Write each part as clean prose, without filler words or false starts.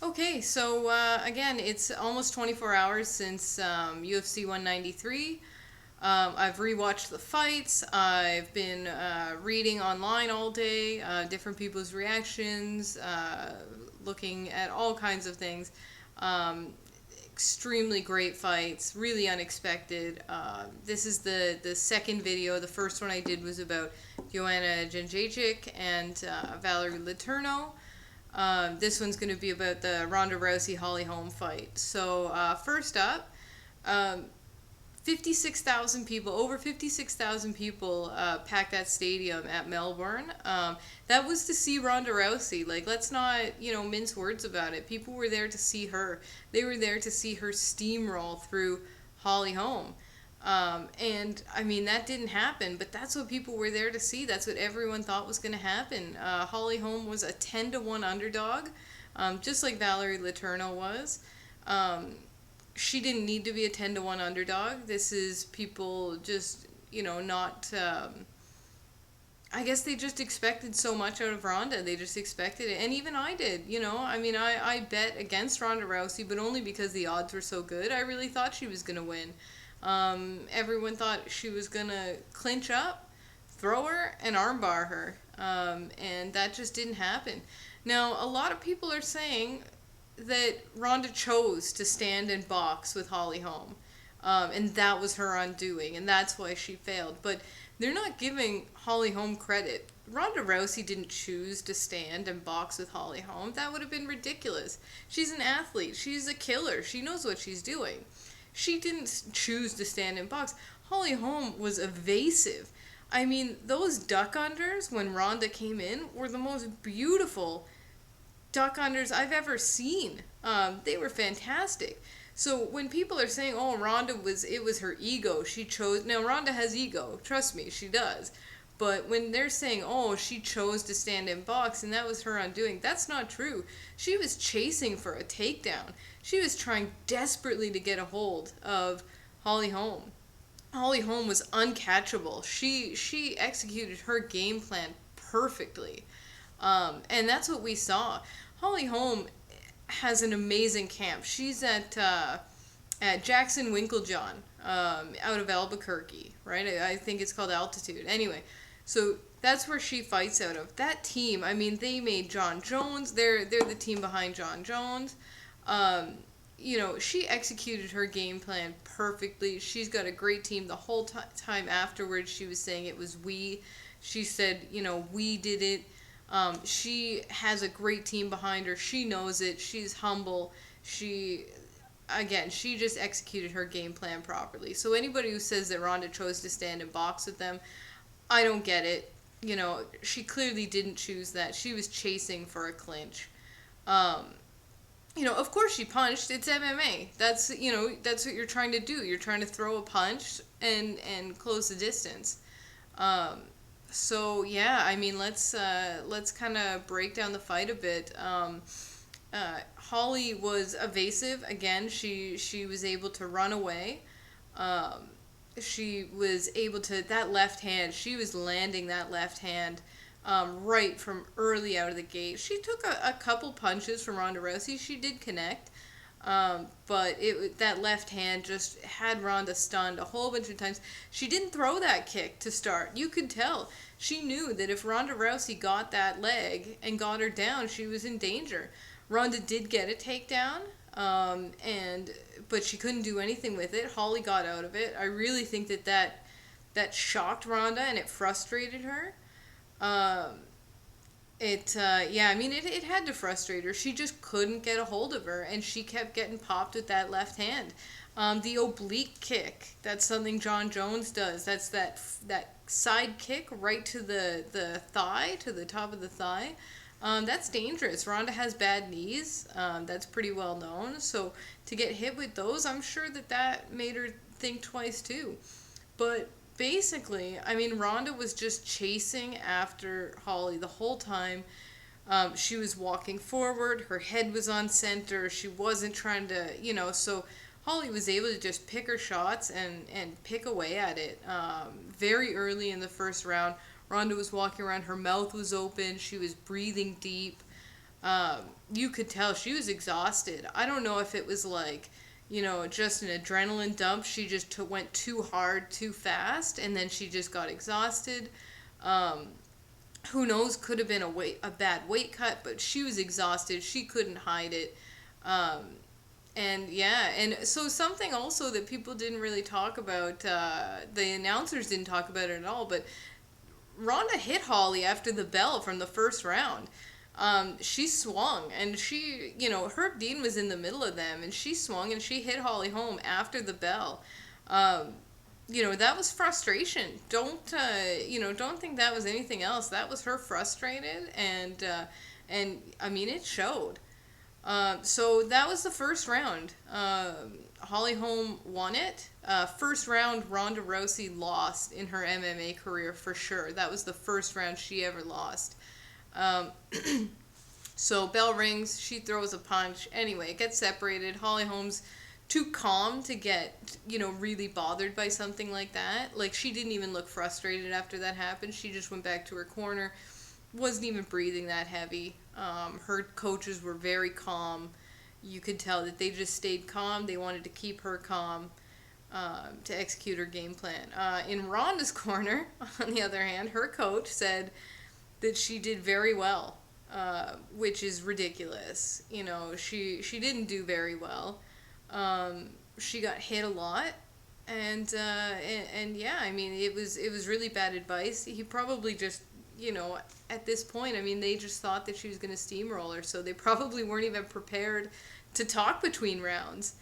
Okay, so again, it's almost 24 hours since UFC 193. I've rewatched the fights. I've been reading online all day, different people's reactions, looking at all kinds of things. Um, Extremely great fights, really unexpected. This is the second video. The first one I did was about Joanna Jędrzejczyk and Valerie Letourneau. This one's going to be about the Ronda Rousey Holly Holm fight. So first up, um, 56,000 people, over 56,000 people packed that stadium at Melbourne. That was to see Ronda Rousey. Like, let's not, mince words about it. People were there to see her. They were there to see her steamroll through Holly Holm. And I mean, that didn't happen, but that's what people were there to see. That's what everyone thought was going to happen. Holly Holm was a 10-1 underdog, just like Valerie Letourneau was. Um, she didn't need to be a 10-1 underdog. This is people just, not. I guess they just expected so much out of Ronda. They just expected it. And even I did, I mean, I bet against Ronda Rousey, but only because the odds were so good. I really thought she was going to win. Everyone thought she was going to clinch up, throw her, and armbar her. And that just didn't happen. Now, a lot of people are saying that Ronda chose to stand and box with Holly Holm. And that was her undoing, and that's why she failed. But they're not giving Holly Holm credit. Ronda Rousey didn't choose to stand and box with Holly Holm. That would have been ridiculous. She's an athlete. She's a killer. She knows what she's doing. She didn't choose to stand and box. Holly Holm was evasive. I mean, those duck unders when Ronda came in were the most beautiful duck unders I've ever seen. They were fantastic. So when people are saying, "Oh, it was her ego. She chose." Now Ronda has ego. Trust me, she does. But when they're saying, "Oh, she chose to stand in box and that was her undoing," that's not true. She was chasing for a takedown. She was trying desperately to get a hold of Holly Holm. Holly Holm was uncatchable. She executed her game plan perfectly. And that's what we saw. Holly Holm has an amazing camp. She's at Jackson Winklejohn, out of Albuquerque, right? I think it's called Altitude. Anyway, so that's where she fights out of. That team, I mean, they made John Jones. They're the team behind John Jones. She executed her game plan perfectly. She's got a great team. The whole time afterwards, she was saying it was we. She said, we did it. She has a great team behind her. She knows it. She's humble. She just executed her game plan properly. So anybody who says that Ronda chose to stand and box with them, I don't get it. She clearly didn't choose that. She was chasing for a clinch. Of course she punched. It's MMA. That's what you're trying to do. You're trying to throw a punch and close the distance. So yeah, I mean, let's kind of break down the fight a bit. Holly was evasive. Again, she was able to run away. She was able to, that left hand. She was landing that left hand right from early out of the gate. She took a couple punches from Ronda Rousey. She did connect. But that left hand just had Ronda stunned a whole bunch of times. She didn't throw that kick to start. You could tell. She knew that if Ronda Rousey got that leg and got her down, she was in danger. Ronda did get a takedown, but she couldn't do anything with it. Holly got out of it. I really think that shocked Ronda and it frustrated her. Um, I mean, it had to frustrate her. She just couldn't get a hold of her, and she kept getting popped with that left hand. The oblique kick, that's something John Jones does. That's that side kick right to the thigh, to the top of the thigh. That's dangerous. Ronda has bad knees. That's pretty well known. So to get hit with those, I'm sure that made her think twice too. But basically, I mean, Ronda was just chasing after Holly the whole time. She was walking forward. Her head was on center. She wasn't trying to, so Holly was able to just pick her shots and pick away at it. Very early in the first round, Ronda was walking around. Her mouth was open. She was breathing deep. Um, you could tell she was exhausted. I don't know if it was like, just an adrenaline dump. She just went too hard, too fast, and then she just got exhausted. Um, who knows? Could have been a bad weight cut, but she was exhausted. She couldn't hide it. Um, and yeah, and so something also that people didn't really talk about, the announcers didn't talk about it at all, but Ronda hit Holly after the bell from the first round. She swung and Herb Dean was in the middle of them and she swung and she hit Holly Holm after the bell. Um, that was frustration. Don't think that was anything else. That was her frustrated and I mean, it showed. So that was the first round. Holly Holm won it. First round, Ronda Rousey lost in her MMA career for sure. That was the first round she ever lost. Um, so bell rings, she throws a punch. Anyway, it gets separated. Holly Holm's too calm to get, really bothered by something like that. Like, she didn't even look frustrated after that happened. She just went back to her corner, wasn't even breathing that heavy. Her coaches were very calm. You could tell that they just stayed calm. They wanted to keep her calm to execute her game plan. In Ronda's corner, on the other hand, her coach said that she did very well, which is ridiculous. She didn't do very well. She got hit a lot, and yeah, I mean, it was really bad advice. He probably just, at this point, I mean, they just thought that she was going to steamroll her, so they probably weren't even prepared to talk between rounds.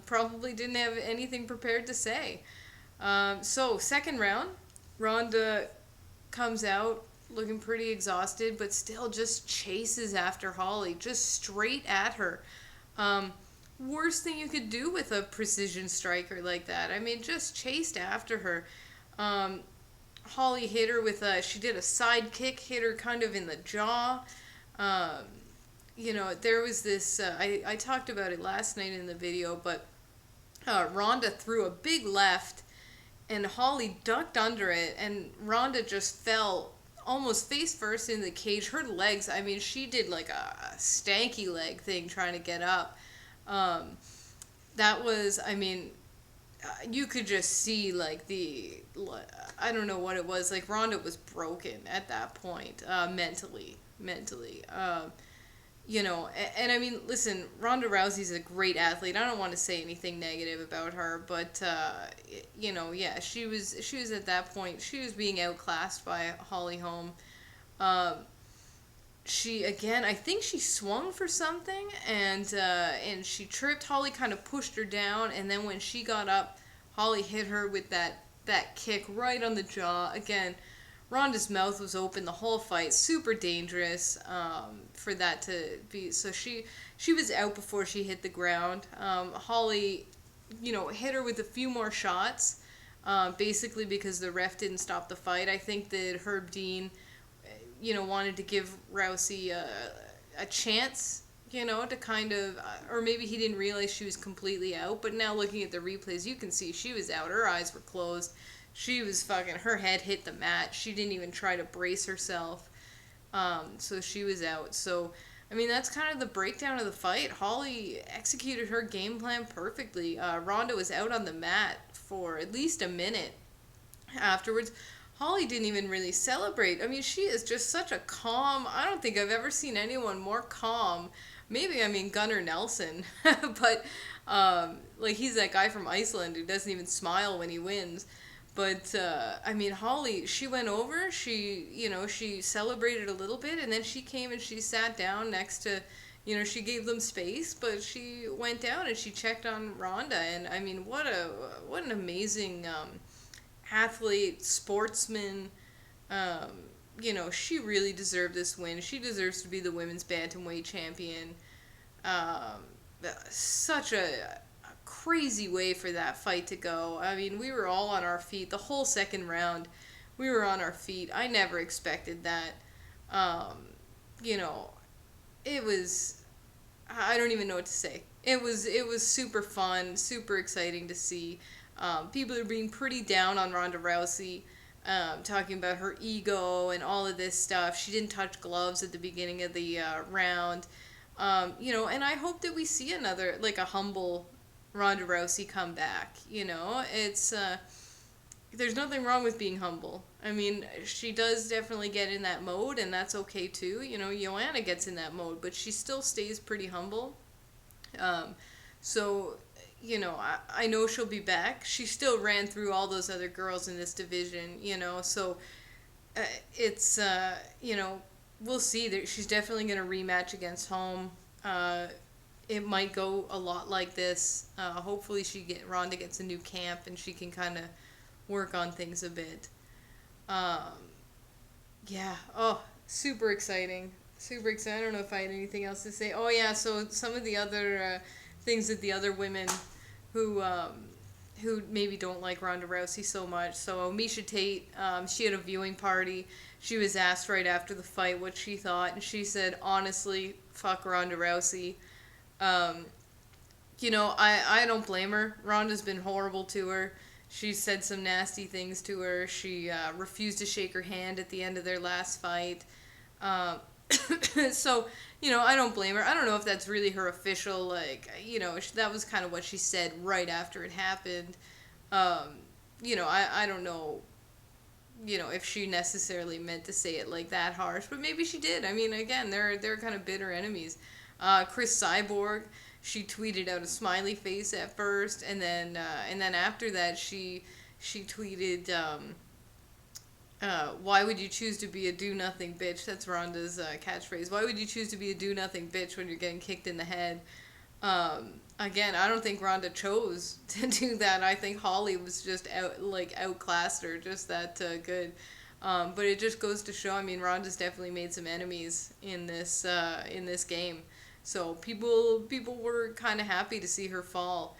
Probably didn't have anything prepared to say. So second round, Ronda comes out looking pretty exhausted, but still just chases after Holly, just straight at her. Worst thing you could do with a precision striker like that. I mean, just chased after her. Holly hit her she did a side kick, hit her kind of in the jaw. There was this, I talked about it last night in the video, but Ronda threw a big left and Holly ducked under it and Ronda just fell almost face first in the cage. Her legs, I mean, she did like a stanky leg thing trying to get up. That was, I mean, you could just see like I don't know what it was, like Ronda was broken at that point, mentally. And I mean, listen, Ronda Rousey's a great athlete. I don't want to say anything negative about her, but yeah, she was at that point, she was being outclassed by Holly Holm. She, again, I think she swung for something and she tripped. Holly kind of pushed her down, and then when she got up, Holly hit her with that kick right on the jaw. Again, Ronda's mouth was open the whole fight. Super dangerous for that to be. So she was out before she hit the ground. Holly, hit her with a few more shots, basically because the ref didn't stop the fight. I think that Herb Dean, wanted to give Rousey a chance, to kind of, or maybe he didn't realize she was completely out. But now looking at the replays, you can see she was out. Her eyes were closed. She was her head hit the mat. She didn't even try to brace herself. So she was out. So, I mean, that's kind of the breakdown of the fight. Holly executed her game plan perfectly. Ronda was out on the mat for at least a minute afterwards. Holly didn't even really celebrate. I mean, she is just such a calm, I don't think I've ever seen anyone more calm. Maybe, I mean, Gunnar Nelson. But, like, he's that guy from Iceland who doesn't even smile when he wins. But, I mean, Holly, she went over, she celebrated a little bit, and then she came and she sat down next to, she gave them space, but she went down and she checked on Ronda. And, I mean, what an amazing athlete, sportsman. She really deserved this win. She deserves to be the women's bantamweight champion. Such a crazy way for that fight to go. I mean, we were all on our feet. The whole second round, we were on our feet. I never expected that. It was, I don't even know what to say. It was super fun, super exciting to see. People are being pretty down on Ronda Rousey. talking about her ego and all of this stuff. She didn't touch gloves at the beginning of the round. And I hope that we see another, like a humble Ronda Rousey come back. It's there's nothing wrong with being humble. I mean, she does definitely get in that mode, and that's okay too. Joanna gets in that mode, but she still stays pretty humble. Um, so, I know she'll be back. She still ran through all those other girls in this division, so uh, it's, we'll see. That she's definitely going to rematch against Holm. Uh, it might go a lot like this. Hopefully, Ronda gets a new camp and she can kind of work on things a bit. Um, yeah. Oh, super exciting. Super exciting. I don't know if I had anything else to say. Oh yeah. So some of the other things that the other women who who maybe don't like Ronda Rousey so much. So Misha Tate, she had a viewing party. She was asked right after the fight what she thought, and she said, honestly, fuck Ronda Rousey. Um, I don't blame her. Ronda's been horrible to her. She said some nasty things to her. She refused to shake her hand at the end of their last fight. Um, so, I don't blame her. I don't know if that's really her official, like, that was kind of what she said right after it happened. Um, I don't know, if she necessarily meant to say it like that harsh, but maybe she did. I mean, again, they're kind of bitter enemies. Chris Cyborg, she tweeted out a smiley face at first, and then after that, she tweeted, why would you choose to be a do nothing bitch? That's Ronda's catchphrase. Why would you choose to be a do nothing bitch when you're getting kicked in the head? Again, I don't think Ronda chose to do that. I think Holly was just outclassed her, just that good. But it just goes to show. I mean, Ronda's definitely made some enemies in this game. So people were kind of happy to see her fall.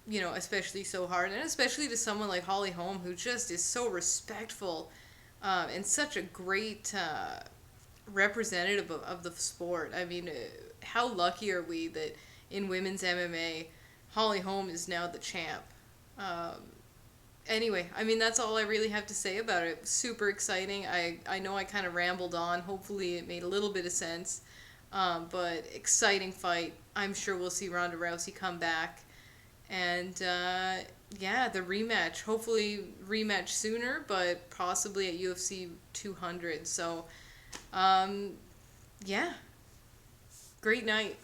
Especially so hard, and especially to someone like Holly Holm, who just is so respectful, and such a great representative of the sport. I mean, how lucky are we that in women's MMA, Holly Holm is now the champ. Um, anyway, I mean, that's all I really have to say about it. Super exciting. I know I kind of rambled on. Hopefully it made a little bit of sense. But exciting fight. I'm sure we'll see Ronda Rousey come back. And yeah, the rematch. Hopefully rematch sooner, but possibly at UFC 200. So, yeah, great night.